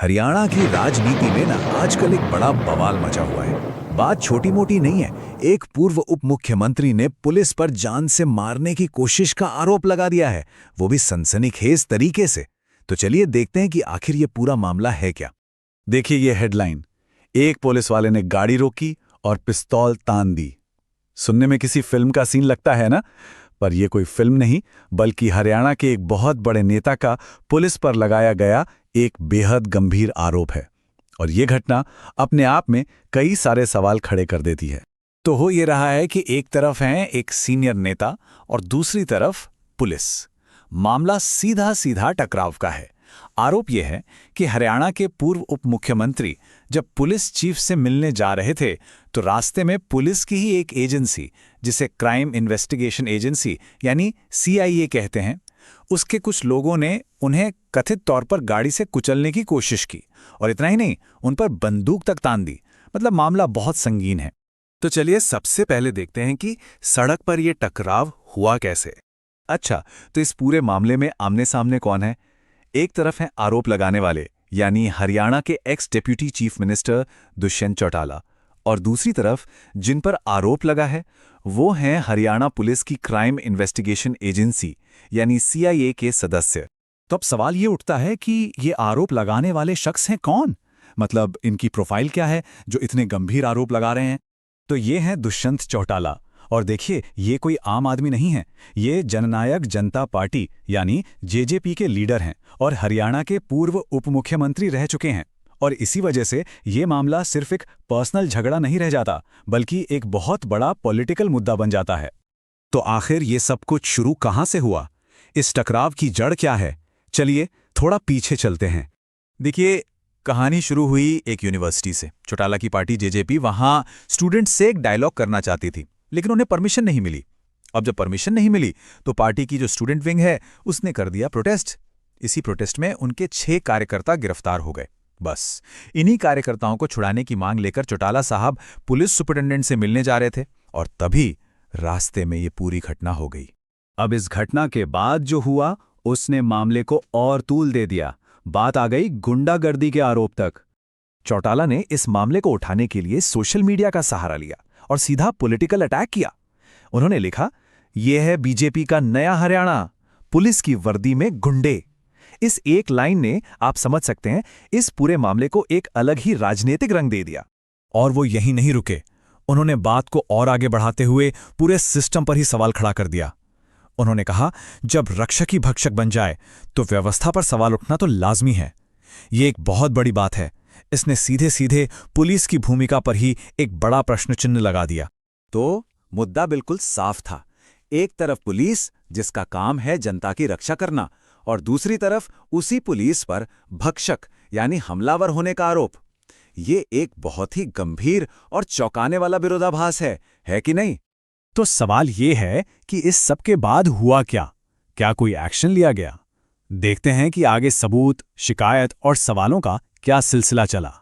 हरियाणा की राजनीति में ना आजकल एक बड़ा बवाल मचा हुआ है। बात छोटी मोटी नहीं है। एक पूर्व उप मुख्यमंत्री ने पुलिस पर जान से मारने की कोशिश का आरोप लगा दिया है, वो भी सनसनीखेज तरीके से। तो चलिए देखते हैं कि आखिर ये पूरा मामला है क्या। देखिए ये हेडलाइन, एक पुलिस वाले ने गाड़ी रोकी और पिस्तौल तान दी। सुनने में किसी फिल्म का सीन लगता है ना, पर यह कोई फिल्म नहीं बल्कि हरियाणा के एक बहुत बड़े नेता का पुलिस पर लगाया गया एक बेहद गंभीर आरोप है। और ये घटना अपने आप में कई सारे सवाल खड़े कर देती है। तो हो ये रहा है कि एक तरफ है एक सीनियर नेता और दूसरी तरफ पुलिस। मामला सीधा सीधा टकराव का है। आरोप यह है कि हरियाणा के पूर्व उप मुख्यमंत्री जब पुलिस चीफ से मिलने जा रहे थे तो रास्ते में पुलिस की ही एक एजेंसी, जिसे क्राइम इन्वेस्टिगेशन एजेंसी यानी CIA कहते हैं, उसके कुछ लोगों ने उन्हें कथित तौर पर गाड़ी से कुचलने की कोशिश की। और इतना ही नहीं, उन पर बंदूक तक तान दी। मतलब मामला बहुत संगीन है। तो चलिए सबसे पहले देखते हैं कि सड़क पर यह टकराव हुआ कैसे। अच्छा, तो इस पूरे मामले में आमने सामने कौन है? एक तरफ हैं आरोप लगाने वाले यानी हरियाणा के x deputy chief minister Dushyant Chautala, और दूसरी तरफ जिन पर आरोप लगा है वो हैं हरियाणा पुलिस की क्राइम इन्वेस्टिगेशन एजेंसी यानी CIA के सदस्य। तो अब सवाल ये उठता है कि ये आरोप लगाने वाले शख्स हैं कौन? मतलब इनकी प्रोफाइल क्या है जो इतने गंभीर आरोप लगा रहे हैं? तो ये हैं दुष्यंत चौटाला। और देखिए, ये कोई आम आदमी नहीं है, ये जननायक जनता पार्टी यानी JJP के लीडर हैं और हरियाणा के पूर्व उप मुख्यमंत्री रह चुके हैं। और इसी वजह से ये मामला सिर्फ एक पर्सनल झगड़ा नहीं रह जाता, बल्कि एक बहुत बड़ा पॉलिटिकल मुद्दा बन जाता है। तो आखिर ये सब कुछ शुरू कहाँ से हुआ? इस टकराव की जड़ क्या है? चलिए थोड़ा पीछे चलते हैं। देखिए, कहानी शुरू हुई एक यूनिवर्सिटी से। चौटाला की पार्टी JJP वहाँ स्टूडेंट्स से एक डायलॉग करना चाहती थी, लेकिन उन्हें परमिशन नहीं मिली। अब जब परमिशन नहीं मिली तो पार्टी की जो स्टूडेंट विंग है उसने कर दिया प्रोटेस्ट। इसी प्रोटेस्ट में उनके 6 कार्यकर्ता गिरफ्तार हो गए। बस इन्हीं कार्यकर्ताओं को छुड़ाने की मांग लेकर चौटाला साहब पुलिस सुपरिटेंडेंट से मिलने जा रहे थे, और तभी रास्ते में ये पूरी घटना हो गई। अब इस घटना के बाद जो हुआ उसने मामले को और तूल दे दिया। बात आ गई गुंडागर्दी के आरोप तक। चौटाला ने इस मामले को उठाने के लिए सोशल मीडिया का सहारा लिया और सीधा पॉलिटिकल अटैक किया। उन्होंने लिखा, यह है BJP का नया हरियाणा, पुलिस की वर्दी में गुंडे। इस एक लाइन ने, आप समझ सकते हैं, इस पूरे मामले को एक अलग ही राजनीतिक रंग दे दिया। और वो यहीं नहीं रुके, उन्होंने बात को और आगे बढ़ाते हुए पूरे सिस्टम पर ही सवाल खड़ा कर दिया। उन्होंने कहा, जब रक्षक ही भक्षक बन जाए तो व्यवस्था पर सवाल उठना तो लाजमी है। ये एक बहुत बड़ी बात है। इसने सीधे सीधे पुलिस की भूमिका पर ही एक बड़ा प्रश्न चिन्ह लगा दिया। तो मुद्दा बिल्कुल साफ था। एक तरफ पुलिस जिसका काम है जनता की रक्षा करना, और दूसरी तरफ उसी पुलिस पर भक्षक यानी हमलावर होने का आरोप। ये एक बहुत ही गंभीर और चौंकाने वाला विरोधाभास है कि नहीं? तो सवाल ये है कि इस सब के बाद हुआ क्या? क्या कोई एक्शन लिया गया? देखते हैं कि आगे सबूत, शिकायत और सवालों का क्या सिलसिला चला।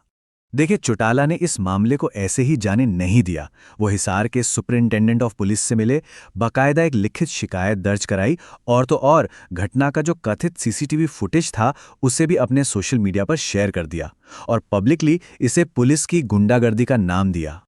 देखिए, चौटाला ने इस मामले को ऐसे ही जाने नहीं दिया। वो हिसार के सुपरिंटेंडेंट ऑफ पुलिस से मिले, बाकायदा एक लिखित शिकायत दर्ज कराई, और तो और घटना का जो कथित CCTV फुटेज था उसे भी अपने सोशल मीडिया पर शेयर कर दिया और पब्लिकली इसे पुलिस की गुंडागर्दी का नाम दिया।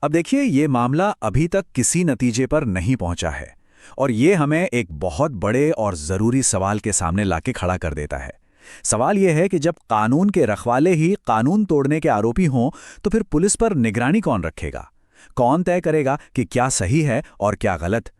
अब देखिए, ये मामला अभी तक किसी नतीजे पर नहीं पहुंचा है, और ये हमें एक बहुत बड़े और ज़रूरी सवाल के सामने लाके खड़ा कर देता है। सवाल यह है कि जब कानून के रखवाले ही कानून तोड़ने के आरोपी हों तो फिर पुलिस पर निगरानी कौन रखेगा? कौन तय करेगा कि क्या सही है और क्या गलत?